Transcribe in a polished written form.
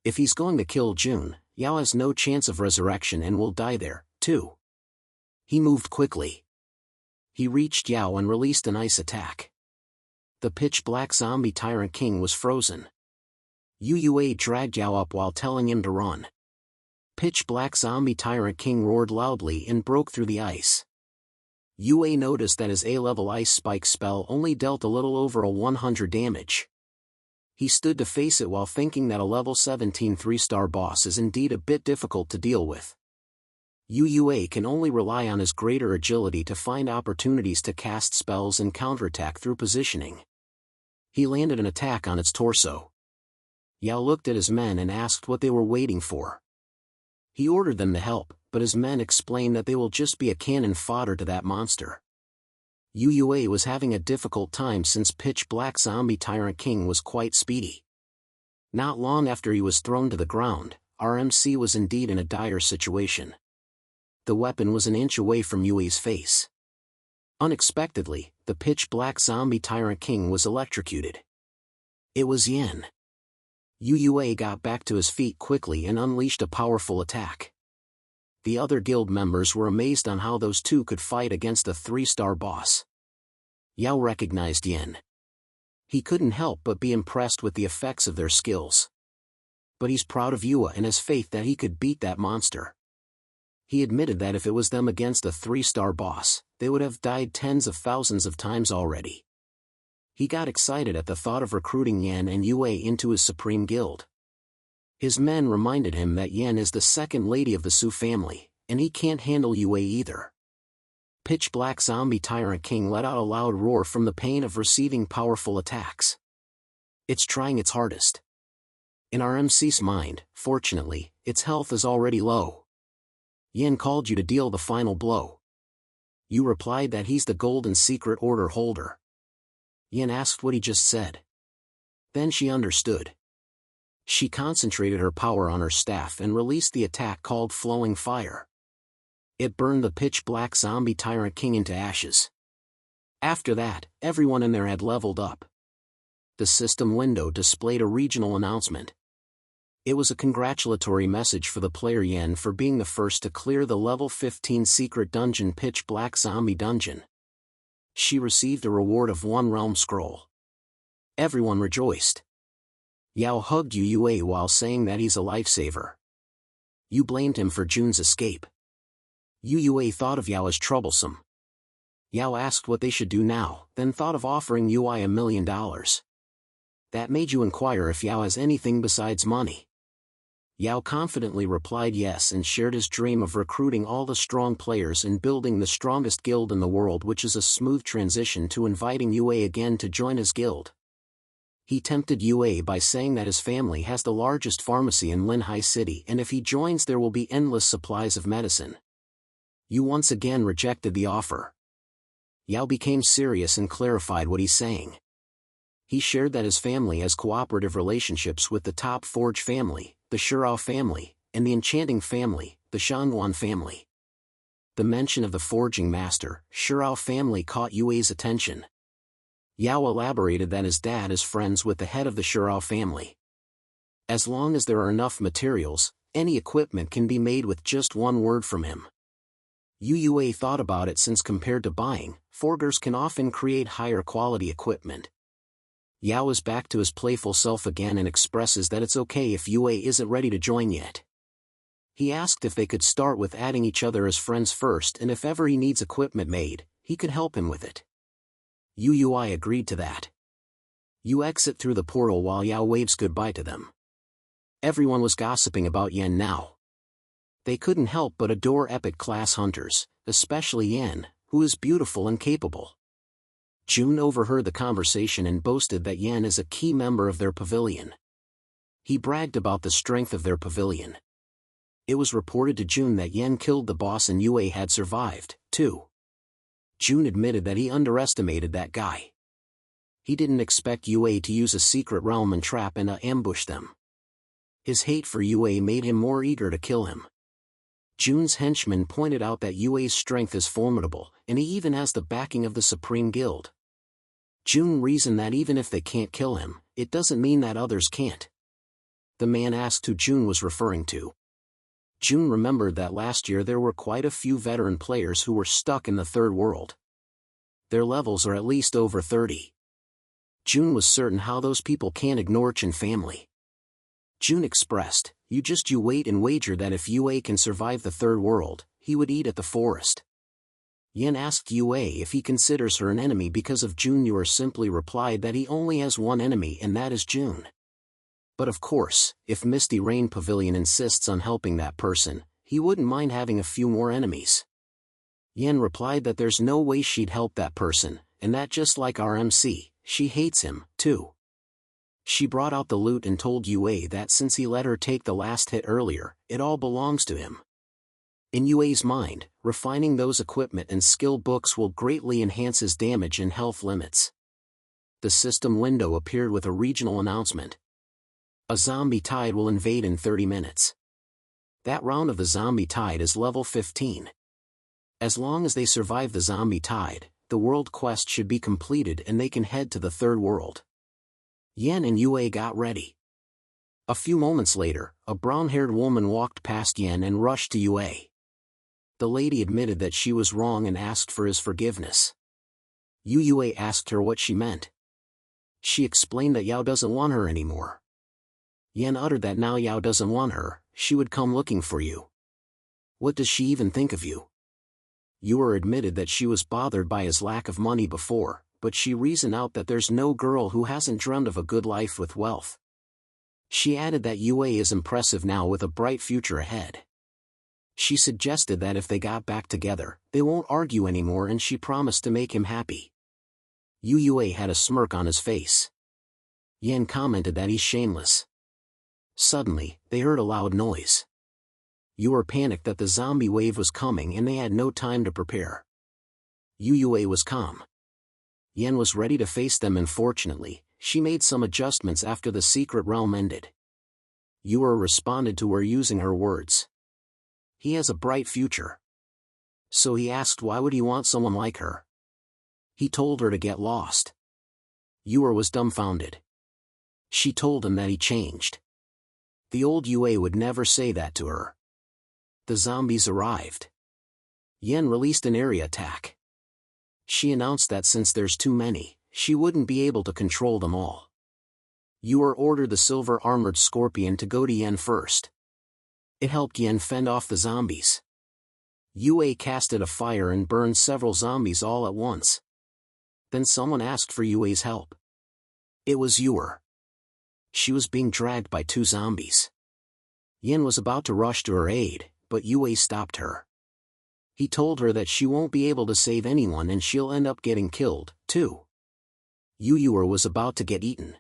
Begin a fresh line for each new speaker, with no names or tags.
If he's going to kill June, Yao has no chance of resurrection and will die there, too. He moved quickly. He reached Yao and released an ice attack. The pitch-black zombie tyrant king was frozen. Yue dragged Yao up while telling him to run. Pitch-black zombie tyrant king roared loudly and broke through the ice. Yue noticed that his A-level ice spike spell only dealt a little over a 100 damage. He stood to face it while thinking that a level 17 3-star boss is indeed a bit difficult to deal with. Yue can only rely on his greater agility to find opportunities to cast spells and counterattack through positioning. He landed an attack on its torso. Yao looked at his men and asked what they were waiting for. He ordered them to help, but his men explained that they will just be a cannon fodder to that monster. Yue was having a difficult time since pitch-black zombie tyrant king was quite speedy. Not long after he was thrown to the ground, RMC was indeed in a dire situation. The weapon was an inch away from Yue's face. Unexpectedly, the pitch-black zombie tyrant king was electrocuted. It was Yen. Yue got back to his feet quickly and unleashed a powerful attack. The other guild members were amazed on how those two could fight against a 3-star boss. Yao recognized Yen. He couldn't help but be impressed with the effects of their skills. But he's proud of Yue and has faith that he could beat that monster. He admitted that if it was them against a 3-star boss, they would have died tens of thousands of times already. He got excited at the thought of recruiting Yen and Yue into his supreme guild. His men reminded him that Yen is the second lady of the Su family, and he can't handle Yue either. Pitch-black zombie tyrant king let out a loud roar from the pain of receiving powerful attacks. It's trying its hardest. In RMC's mind, fortunately, its health is already low. Yen called you to deal the final blow. You replied that he's the golden secret order holder. Yen asked what he just said. Then she understood. She concentrated her power on her staff and released the attack called Flowing Fire. It burned the pitch-black zombie tyrant king into ashes. After that, everyone in there had leveled up. The system window displayed a regional announcement. It was a congratulatory message for the player Yen for being the first to clear the level 15 secret dungeon pitch-black zombie dungeon. She received a reward of 1 realm scroll. Everyone rejoiced. Yao hugged Yue while saying that he's a lifesaver. You blamed him for Jun's escape. Yue thought of Yao as troublesome. Yao asked what they should do now, then thought of offering Yue $1 million. That made you inquire if Yao has anything besides money. Yao confidently replied yes and shared his dream of recruiting all the strong players and building the strongest guild in the world, which is a smooth transition to inviting Yue again to join his guild. He tempted Yue by saying that his family has the largest pharmacy in Linhai City and if he joins there will be endless supplies of medicine. Yue once again rejected the offer. Yao became serious and clarified what he's saying. He shared that his family has cooperative relationships with the top Forge family, the Shirao family, and the Enchanting family, the Shangwan family. The mention of the forging master, Shirao family caught Yue's attention. Yao elaborated that his dad is friends with the head of the Shirao family. As long as there are enough materials, any equipment can be made with just one word from him. Yue thought about it since compared to buying, forgers can often create higher quality equipment. Yao is back to his playful self again and expresses that it's okay if Yue isn't ready to join yet. He asked if they could start with adding each other as friends first and if ever he needs equipment made, he could help him with it. Yue agreed to that. You exit through the portal while Yao waves goodbye to them. Everyone was gossiping about Yen now. They couldn't help but adore epic class hunters, especially Yen, who is beautiful and capable. Jun overheard the conversation and boasted that Yen is a key member of their pavilion. He bragged about the strength of their pavilion. It was reported to Jun that Yen killed the boss and Yue had survived, too. Jun admitted that he underestimated that guy. He didn't expect Yue to use a secret realm and trap and ambush them. His hate for Yue made him more eager to kill him. Jun's henchman pointed out that Yue's strength is formidable, and he even has the backing of the Supreme Guild. Jun reasoned that even if they can't kill him, it doesn't mean that others can't. The man asked who June was referring to. June remembered that last year there were quite a few veteran players who were stuck in the third world. Their levels are at least over 30. June was certain how those people can't ignore Chin family. June expressed, you wait and wager that if Yue can survive the third world, he would eat at the forest. Yen asked Yue if he considers her an enemy because of June. Yue simply replied that he only has one enemy and that is June. But of course, if Misty Rain Pavilion insists on helping that person, he wouldn't mind having a few more enemies. Yen replied that there's no way she'd help that person, and that just like our MC, she hates him, too. She brought out the loot and told Yue that since he let her take the last hit earlier, it all belongs to him. In Yue's mind, refining those equipment and skill books will greatly enhance his damage and health limits. The system window appeared with a regional announcement. A zombie tide will invade in 30 minutes. That round of the zombie tide is level 15. As long as they survive the zombie tide, the world quest should be completed and they can head to the third world. Yen and Yue got ready. A few moments later, a brown-haired woman walked past Yen and rushed to Yue. The lady admitted that she was wrong and asked for his forgiveness. Yue asked her what she meant. She explained that Yao doesn't want her anymore. Yen uttered that now Yao doesn't want her, she would come looking for you. What does she even think of you? Yue admitted that she was bothered by his lack of money before, but she reasoned out that there's no girl who hasn't dreamed of a good life with wealth. She added that Yue is impressive now with a bright future ahead. She suggested that if they got back together, they won't argue anymore, and she promised to make him happy. Yue had a smirk on his face. Yen commented that he's shameless. Suddenly, they heard a loud noise. Yue panicked that the zombie wave was coming and they had no time to prepare. Yue was calm. Yen was ready to face them, and fortunately, she made some adjustments after the secret realm ended. Yue responded to her using her words. He has a bright future. So he asked why would he want someone like her. He told her to get lost. Yue was dumbfounded. She told him that he changed. The old Yue would never say that to her. The zombies arrived. Yen released an area attack. She announced that since there's too many, she wouldn't be able to control them all. Yue ordered the silver-armored scorpion to go to Yen first. It helped Yen fend off the zombies. Yue casted a fire and burned several zombies all at once. Then someone asked for Yue's help. It was Yue. She was being dragged by two zombies. Yen was about to rush to her aid, but Yue stopped her. He told her that she won't be able to save anyone and she'll end up getting killed, too. Yue was about to get eaten.